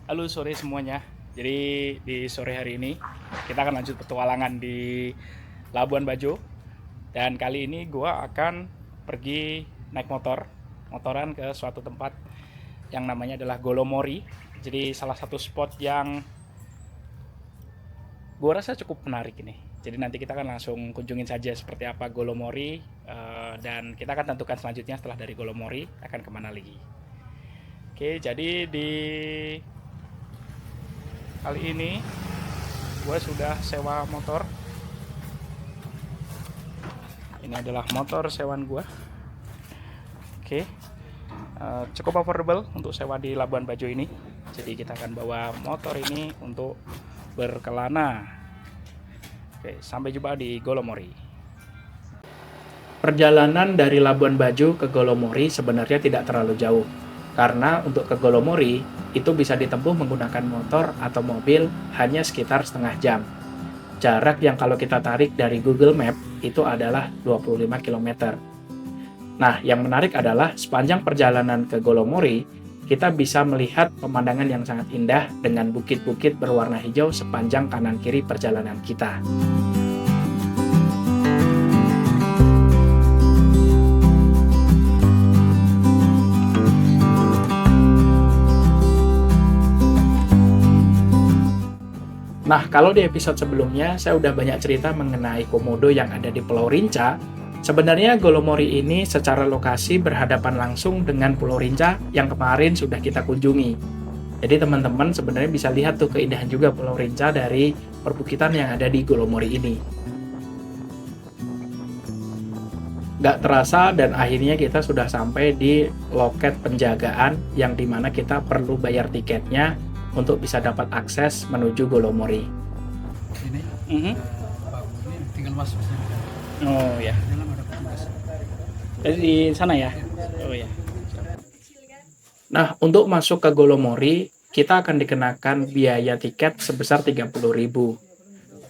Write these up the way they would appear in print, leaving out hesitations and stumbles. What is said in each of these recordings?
Halo sore semuanya. Jadi di sore hari ini kita akan lanjut petualangan di Labuan Bajo. Dan kali ini gua akan pergi naik motoran ke suatu tempat yang namanya adalah Golomori. Jadi salah satu spot yang gua rasa cukup menarik ini. Jadi nanti kita akan langsung kunjungin saja seperti apa Golomori, dan kita akan tentukan selanjutnya setelah dari Golomori akan kemana lagi. Oke, jadi di kali ini gue sudah sewa motor. Ini adalah motor sewaan gue. Oke, cukup affordable untuk sewa di Labuan Bajo ini. Jadi kita akan bawa motor ini untuk berkelana. Oke, sampai jumpa di Golomori. Perjalanan dari Labuan Bajo ke Golomori sebenarnya tidak terlalu jauh. Karena untuk ke Golomori itu bisa ditempuh menggunakan motor atau mobil hanya sekitar setengah jam. Jarak yang kalau kita tarik dari Google Map itu adalah 25 km. Nah, yang menarik adalah sepanjang perjalanan ke Golomori, kita bisa melihat pemandangan yang sangat indah dengan bukit-bukit berwarna hijau sepanjang kanan kiri perjalanan kita. Nah, kalau di episode sebelumnya saya udah banyak cerita mengenai komodo yang ada di Pulau Rinca. Sebenarnya Golomori ini secara lokasi berhadapan langsung dengan Pulau Rinca yang kemarin sudah kita kunjungi. Jadi teman-teman sebenarnya bisa lihat tuh keindahan juga Pulau Rinca dari perbukitan yang ada di Golomori ini. Gak terasa dan akhirnya kita sudah sampai di loket penjagaan yang dimana kita perlu bayar tiketnya untuk bisa dapat akses menuju Golomori. Ini ini tinggal masuk sini. Oh ya. Dalam ada petugas. Jadi di sana ya. Oh ya. Nah, untuk masuk ke Golomori, kita akan dikenakan biaya tiket sebesar 30.000.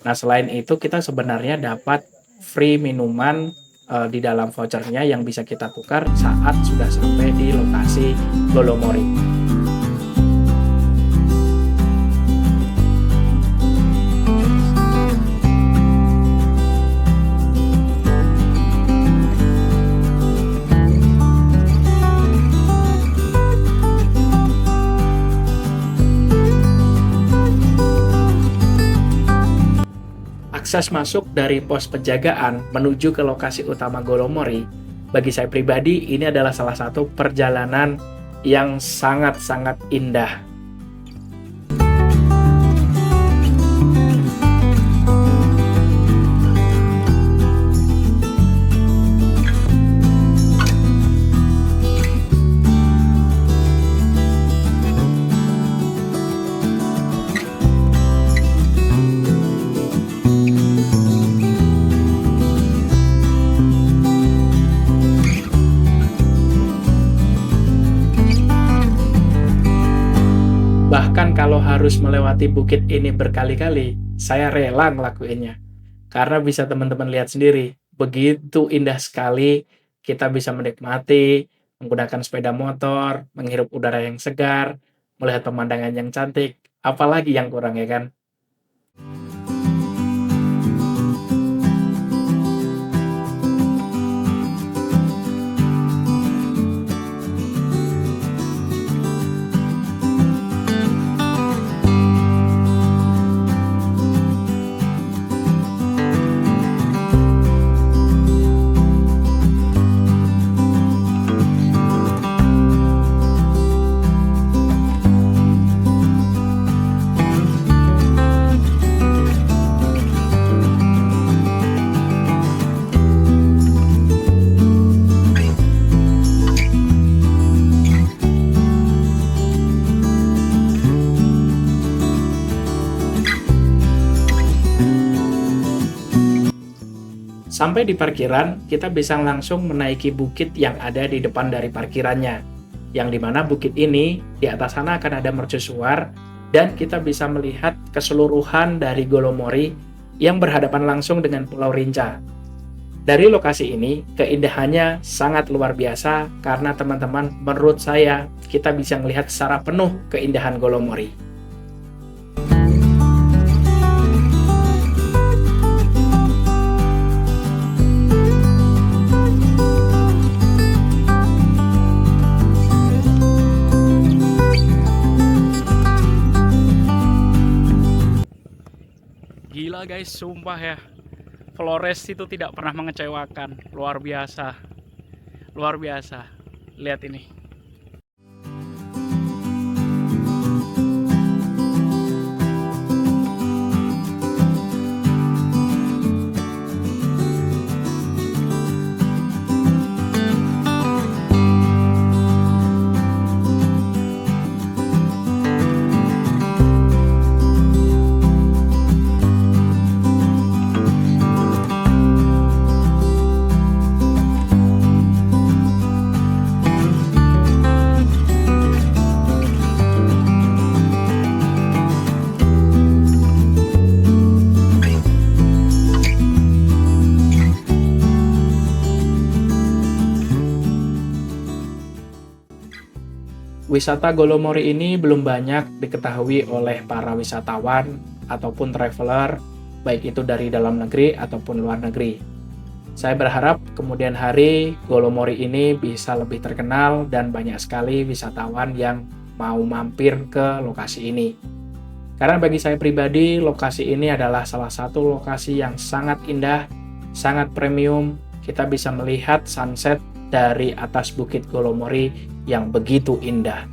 Nah, selain itu kita sebenarnya dapat free minuman di dalam vouchernya yang bisa kita tukar saat sudah sampai di lokasi Golomori. Akses masuk dari pos penjagaan menuju ke lokasi utama Golomori, bagi saya pribadi ini adalah salah satu perjalanan yang sangat-sangat indah. Bahkan kalau harus melewati bukit ini berkali-kali, saya rela ngelakuinnya. Karena bisa teman-teman lihat sendiri, begitu indah sekali kita bisa menikmati, menggunakan sepeda motor, menghirup udara yang segar, melihat pemandangan yang cantik, apalagi yang kurang ya kan? Sampai di parkiran, kita bisa langsung menaiki bukit yang ada di depan dari parkirannya. Yang dimana bukit ini, di atas sana akan ada mercusuar, dan kita bisa melihat keseluruhan dari Golomori yang berhadapan langsung dengan Pulau Rinca. Dari lokasi ini, keindahannya sangat luar biasa karena teman-teman, menurut saya, kita bisa melihat secara penuh keindahan Golomori. Gila guys, sumpah ya. Flores itu tidak pernah mengecewakan. Luar biasa. Luar biasa. Lihat ini. Wisata Golomori ini belum banyak diketahui oleh para wisatawan ataupun traveler, baik itu dari dalam negeri ataupun luar negeri. Saya berharap kemudian hari Golomori ini bisa lebih terkenal dan banyak sekali wisatawan yang mau mampir ke lokasi ini. Karena bagi saya pribadi, lokasi ini adalah salah satu lokasi yang sangat indah, sangat premium. Kita bisa melihat sunset dari atas Bukit Golomori yang begitu indah.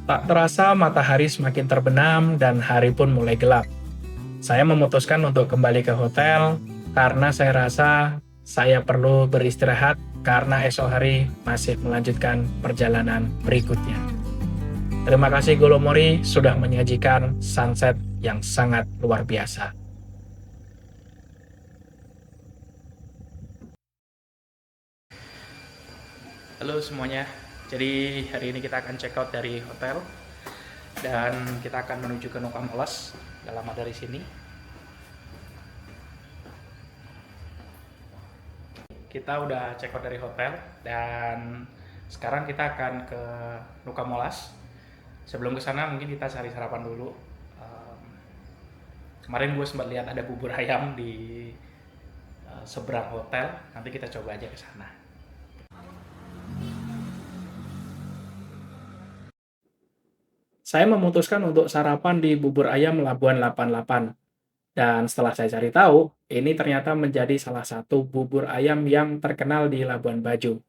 Tak terasa matahari semakin terbenam dan hari pun mulai gelap. Saya memutuskan untuk kembali ke hotel karena saya rasa saya perlu beristirahat karena esok hari masih melanjutkan perjalanan berikutnya. Terima kasih Golomori sudah menyajikan sunset yang sangat luar biasa. Halo semuanya. Jadi hari ini kita akan check out dari hotel dan kita akan menuju ke Nuka Molas, gak lama dari sini. Kita udah check out dari hotel dan sekarang kita akan ke Nuka Molas. Sebelum ke sana mungkin kita cari sarapan dulu. Kemarin gue sempat lihat ada bubur ayam di seberang hotel. Nanti kita coba aja ke sana. Saya memutuskan untuk sarapan di bubur ayam Labuan 88. Dan setelah saya cari tahu, ini ternyata menjadi salah satu bubur ayam yang terkenal di Labuan Bajo.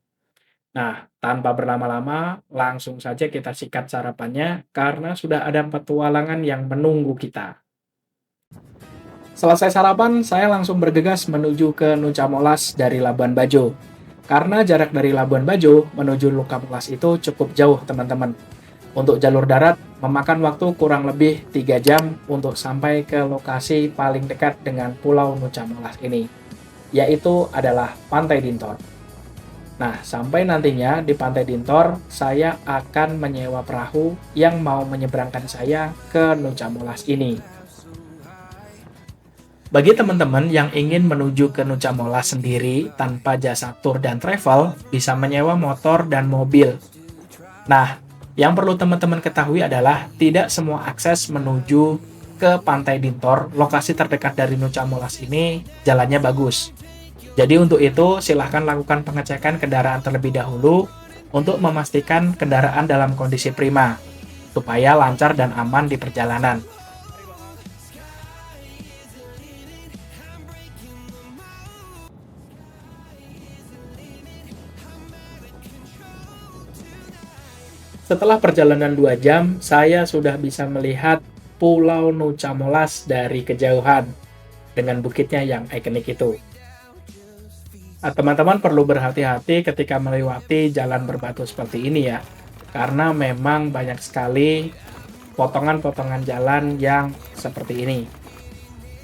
Nah, tanpa berlama-lama, langsung saja kita sikat sarapannya karena sudah ada petualangan yang menunggu kita. Selesai sarapan, saya langsung bergegas menuju ke Nuca Molas dari Labuan Bajo. Karena jarak dari Labuan Bajo menuju Nuca Molas itu cukup jauh, teman-teman. Untuk jalur darat, memakan waktu kurang lebih 3 jam untuk sampai ke lokasi paling dekat dengan Pulau Nuca Molas ini, yaitu adalah Pantai Dintor. Nah, sampai nantinya di Pantai Dintor, saya akan menyewa perahu yang mau menyeberangkan saya ke Nuca Molas ini. Bagi teman-teman yang ingin menuju ke Nuca Molas sendiri tanpa jasa tour dan travel, bisa menyewa motor dan mobil. Nah, yang perlu teman-teman ketahui adalah tidak semua akses menuju ke Pantai Dintor, lokasi terdekat dari Nuca Molas ini, jalannya bagus. Jadi untuk itu, silahkan lakukan pengecekan kendaraan terlebih dahulu untuk memastikan kendaraan dalam kondisi prima, supaya lancar dan aman di perjalanan. Setelah perjalanan 2 jam, saya sudah bisa melihat Pulau Nuca Molas dari kejauhan dengan bukitnya yang ikonik itu. Nah, teman-teman perlu berhati-hati ketika melewati jalan berbatu seperti ini ya, karena memang banyak sekali potongan-potongan jalan yang seperti ini.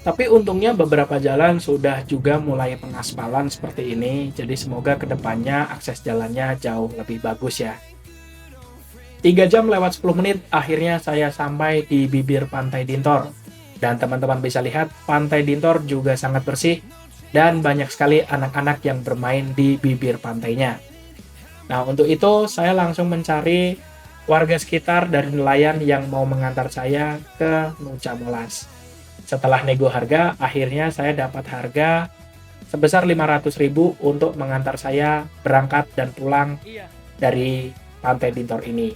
Tapi untungnya beberapa jalan sudah juga mulai pengaspalan seperti ini, jadi semoga kedepannya akses jalannya jauh lebih bagus ya. 3 jam lewat 10 menit, akhirnya saya sampai di bibir Pantai Dintor. Dan teman-teman bisa lihat Pantai Dintor juga sangat bersih dan banyak sekali anak-anak yang bermain di bibir pantainya. Nah, untuk itu saya langsung mencari warga sekitar dari nelayan yang mau mengantar saya ke Nusa Molas. Setelah nego harga, akhirnya saya dapat harga sebesar 500.000 untuk mengantar saya berangkat dan pulang dari Pantai Dintor ini.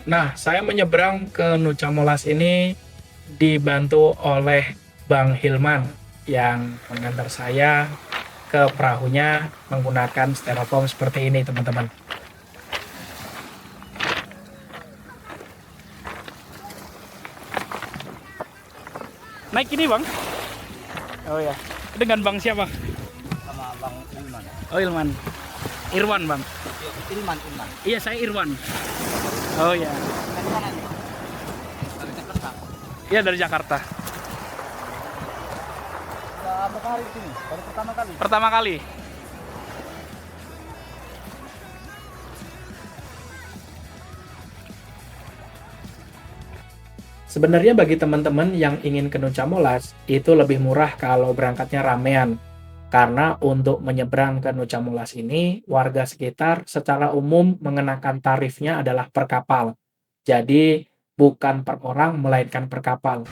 Nah, saya menyeberang ke Nusa Molas ini dibantu oleh Bang Hilman yang mengantar saya ke perahunya menggunakan styrofoam seperti ini, teman-teman. Naik ini, Bang? Oh ya. Dengan Bang siapa? Sama Bang Ilman. Oh, Ilman. Irwan, Bang. Ilman. Iya, saya Irwan. Oh ya. Dari mana nih? Dari Jakarta. Iya, dari Jakarta. Udah berapa hari di sini? Baru pertama kali. Pertama kali. Sebenarnya bagi teman-teman yang ingin ke Nusa Molas, itu lebih murah kalau berangkatnya ramean. Karena untuk menyeberang ke Nusa Molas ini, warga sekitar secara umum mengenakan tarifnya adalah per kapal. Jadi, bukan per orang, melainkan per kapal.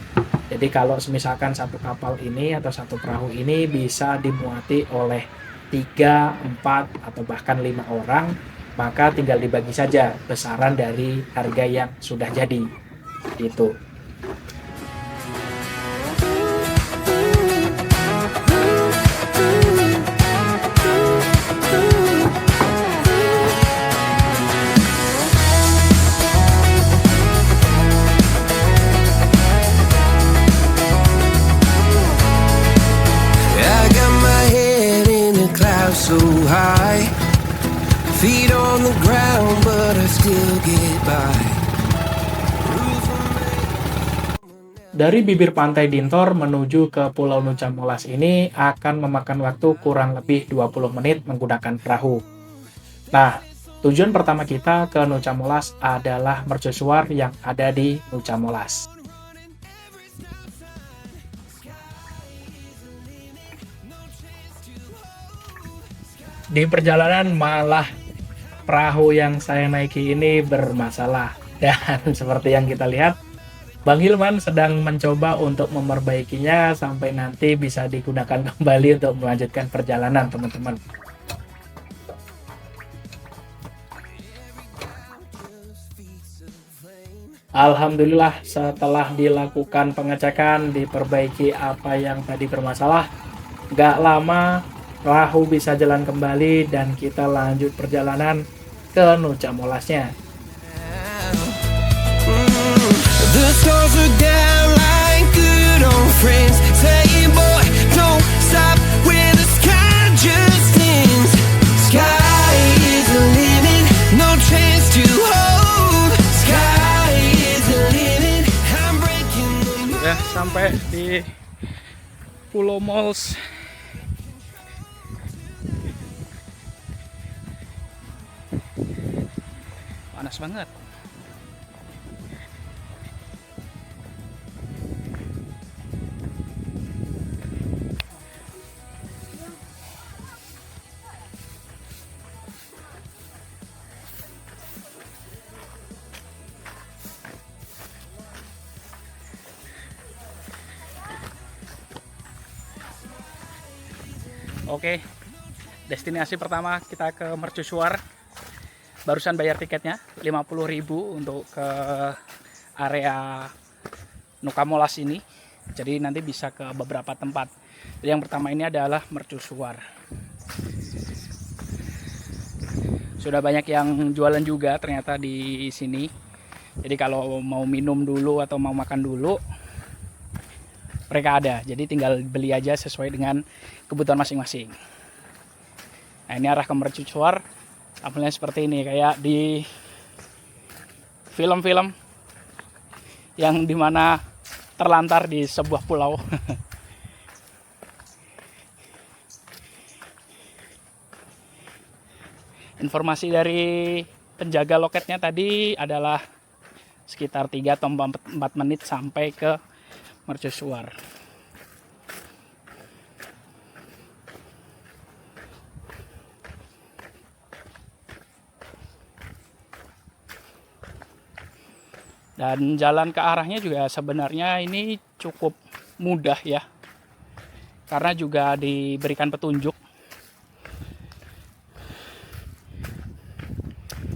Jadi, kalau misalkan satu kapal ini atau satu perahu ini bisa dimuati oleh 3, 4, atau bahkan 5 orang, maka tinggal dibagi saja besaran dari harga yang sudah jadi. Gitu. I got my head in the clouds so high, feet on the ground, but I still get by. Dari bibir pantai Dintor menuju ke Pulau Nusa Molas ini akan memakan waktu kurang lebih 20 menit menggunakan perahu. Nah, tujuan pertama kita ke Nusa Molas adalah mercusuar yang ada di Nusa Molas. Di perjalanan malah perahu yang saya naiki ini bermasalah. Dan seperti yang kita lihat, Bang Hilman sedang mencoba untuk memperbaikinya sampai nanti bisa digunakan kembali untuk melanjutkan perjalanan, teman-teman. Alhamdulillah, setelah dilakukan pengecekan, diperbaiki apa yang tadi bermasalah, nggak lama perahu bisa jalan kembali dan kita lanjut perjalanan ke Nusa Molasnya. The stars are down like good old friends, saying, boy, don't stop where the sky just ends. Sky is the limit, no chance to hold. Sky is the limit, I'm breaking the moon. Udah sampai di Pulau Mols. Panas banget. Oke, destinasi pertama kita ke Mercusuar. Barusan bayar tiketnya 50.000 untuk ke area Nusa Molas ini. Jadi nanti bisa ke beberapa tempat. Jadi yang pertama ini adalah Mercusuar. Sudah banyak yang jualan juga ternyata di sini. Jadi kalau mau minum dulu atau mau makan dulu, mereka ada. Jadi tinggal beli aja sesuai dengan kebutuhan masing-masing. Nah, ini arah ke Mercusuar. Tampilnya seperti ini, kayak di film-film yang dimana terlantar di sebuah pulau. Informasi dari penjaga loketnya tadi adalah sekitar 3 atau 4 menit sampai ke mercusuar. Dan jalan ke arahnya juga sebenarnya ini cukup mudah ya, karena juga diberikan petunjuk.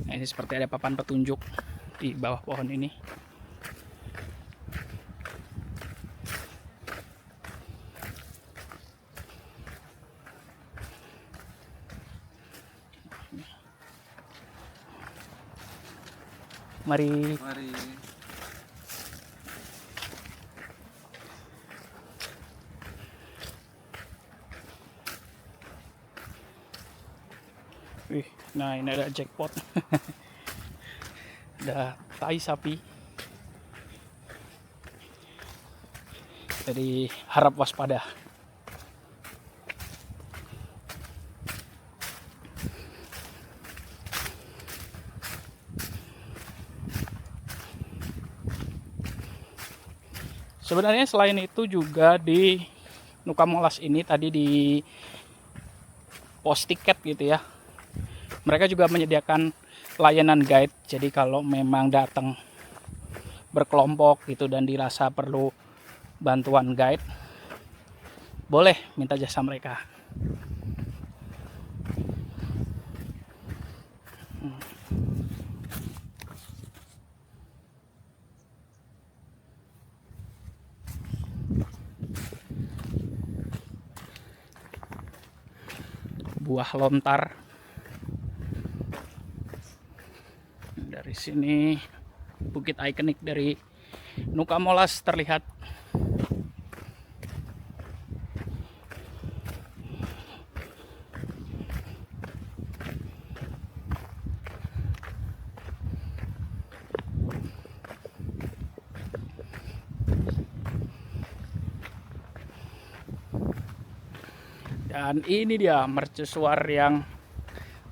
Nah, ini seperti ada papan petunjuk di bawah pohon ini. Mari. Wih, nah ini ada jackpot. Ada tai sapi. Jadi harap waspada. Sebenarnya selain itu juga di Nuka Molas ini tadi di pos tiket gitu ya, mereka juga menyediakan layanan guide. Jadi kalau memang datang berkelompok gitu dan dirasa perlu bantuan guide, boleh minta jasa mereka. Buah lontar. Dari sini bukit ikonik dari Nuka Molas terlihat. Dan ini dia mercusuar yang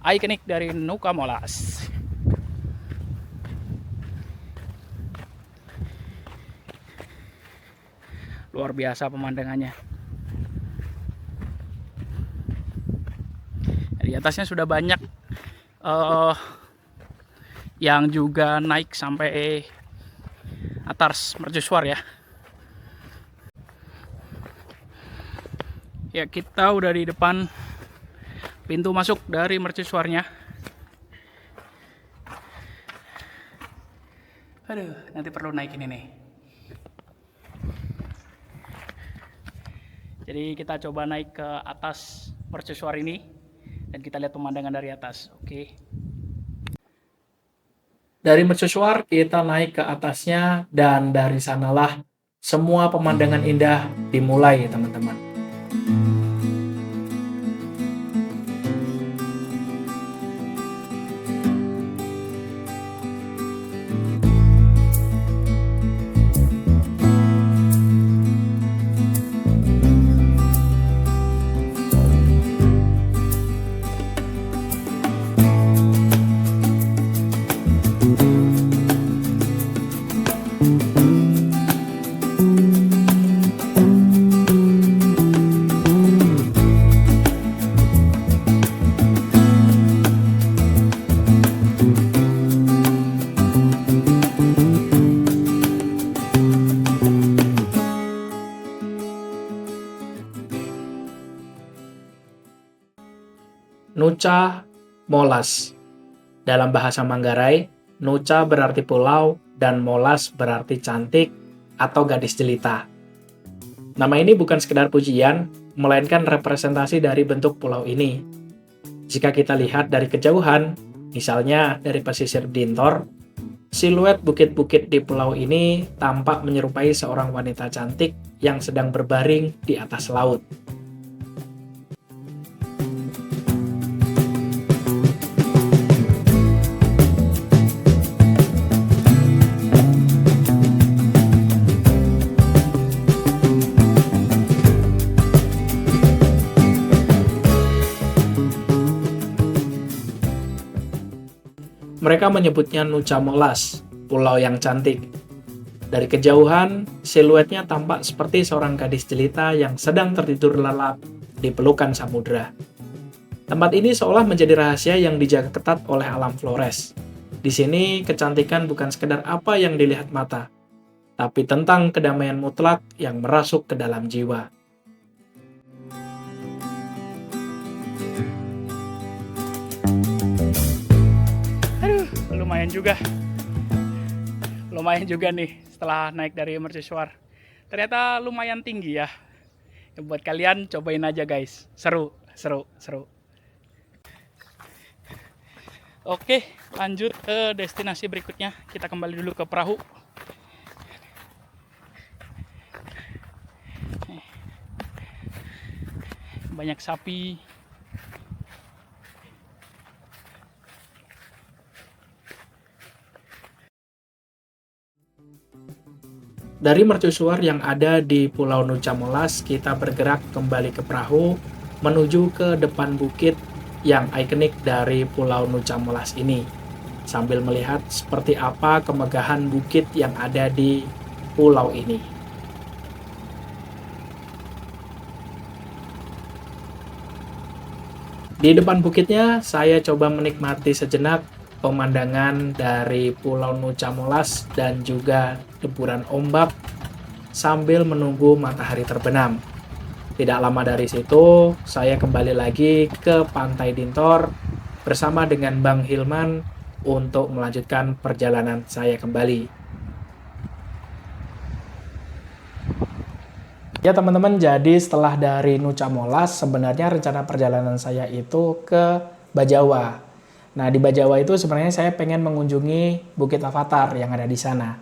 ikonik dari Nuka Molas. Luar biasa pemandangannya. Di atasnya sudah banyak yang juga naik sampai atas mercusuar ya. Ya, kita udah di depan pintu masuk dari mercusuarnya. Aduh, nanti perlu naik ini nih. Jadi kita coba naik ke atas mercusuar ini dan kita lihat pemandangan dari atas. Oke. Dari mercusuar kita naik ke atasnya dan dari sanalah semua pemandangan indah dimulai, teman-teman. Nuca Molas. Dalam bahasa Manggarai, Nuca berarti pulau dan Molas berarti cantik atau gadis jelita. Nama ini bukan sekedar pujian, melainkan representasi dari bentuk pulau ini. Jika kita lihat dari kejauhan, misalnya dari pesisir Dintor, siluet bukit-bukit di pulau ini tampak menyerupai seorang wanita cantik yang sedang berbaring di atas laut. Mereka menyebutnya Nuca Molas, pulau yang cantik. Dari kejauhan, siluetnya tampak seperti seorang gadis jelita yang sedang tertidur lelap di pelukan samudera. Tempat ini seolah menjadi rahasia yang dijaga ketat oleh alam Flores. Di sini, kecantikan bukan sekedar apa yang dilihat mata, tapi tentang kedamaian mutlak yang merasuk ke dalam jiwa. Aduh, lumayan juga nih setelah naik dari mercusuar. Ternyata lumayan tinggi ya. Buat kalian cobain aja guys, seru. Oke, lanjut ke destinasi berikutnya. Kita kembali dulu ke perahu. Banyak sapi. Dari mercusuar yang ada di Pulau Nusa Molas, kita bergerak kembali ke perahu menuju ke depan bukit yang ikonik dari Pulau Nusa Molas ini, sambil melihat seperti apa kemegahan bukit yang ada di pulau ini. Di depan bukitnya, saya coba menikmati sejenak pemandangan dari Pulau Nusa Molas dan juga deburan ombak sambil menunggu matahari terbenam. Tidak lama dari situ, saya kembali lagi ke Pantai Dintor bersama dengan Bang Hilman untuk melanjutkan perjalanan saya kembali. Ya teman-teman, jadi setelah dari Nusa Molas, sebenarnya rencana perjalanan saya itu ke Bajawa. Nah, di Bajawa itu sebenarnya saya pengen mengunjungi Bukit Avatar yang ada di sana.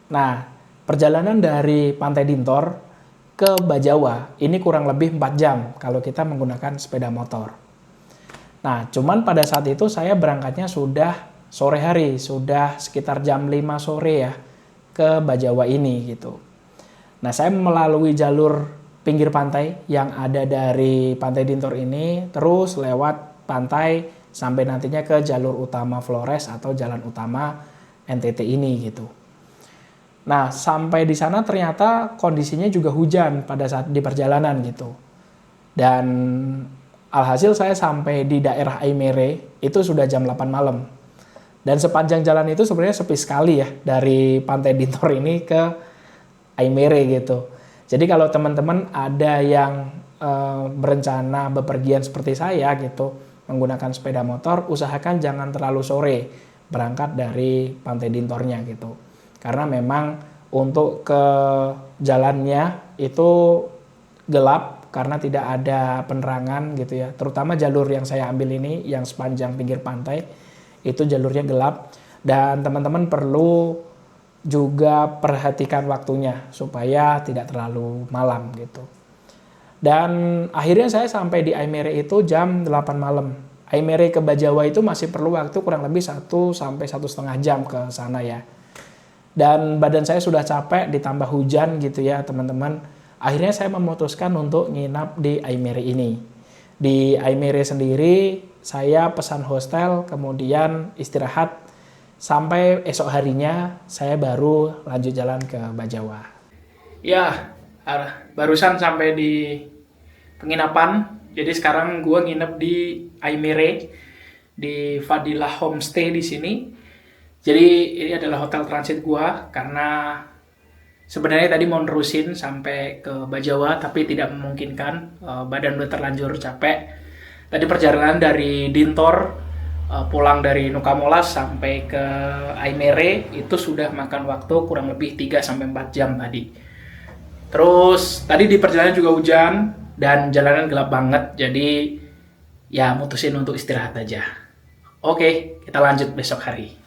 Nah, perjalanan dari Pantai Dintor ke Bajawa ini kurang lebih 4 jam kalau kita menggunakan sepeda motor. Nah, cuman pada saat itu saya berangkatnya sudah sore hari, sudah sekitar jam 5 sore ya ke Bajawa ini gitu. Nah, saya melalui jalur pinggir pantai yang ada dari Pantai Dintor ini, terus lewat pantai sampai nantinya ke jalur utama Flores atau jalan utama NTT ini gitu. Nah, sampai di sana ternyata kondisinya juga hujan pada saat di perjalanan gitu. Dan alhasil saya sampai di daerah Aimere itu sudah jam 8 malam. Dan sepanjang jalan itu sebenarnya sepi sekali ya dari Pantai Dintor ini ke Aimere gitu. Jadi kalau teman-teman ada yang berencana bepergian seperti saya gitu, menggunakan sepeda motor, usahakan jangan terlalu sore berangkat dari Pantai Dintornya gitu. Karena memang untuk ke jalannya itu gelap karena tidak ada penerangan gitu ya. Terutama jalur yang saya ambil ini yang sepanjang pinggir pantai itu jalurnya gelap dan teman-teman perlu juga perhatikan waktunya supaya tidak terlalu malam gitu. Dan akhirnya saya sampai di Aimere itu jam 8 malam. Aimere ke Bajawa itu masih perlu waktu kurang lebih 1 sampai 1,5 jam ke sana ya. Dan badan saya sudah capek ditambah hujan gitu ya teman-teman. Akhirnya saya memutuskan untuk nginap di Aimere ini. Di Aimere sendiri saya pesan hostel kemudian istirahat sampai esok harinya saya baru lanjut jalan ke Bajawa. Ya, barusan sampai di penginapan. Jadi sekarang gue nginep di Aimere di Fadilah Homestay di sini. Jadi ini adalah hotel transit gua karena sebenarnya tadi mau nerusin sampai ke Bajawa tapi tidak memungkinkan, badan udah terlanjur capek. Tadi perjalanan dari Dintor pulang dari Nusa Molas sampai ke Aimere itu sudah makan waktu kurang lebih 3 sampai 4 jam tadi. Terus tadi di perjalanan juga hujan dan jalanan gelap banget. Jadi ya mutusin untuk istirahat aja. Oke, kita lanjut besok hari.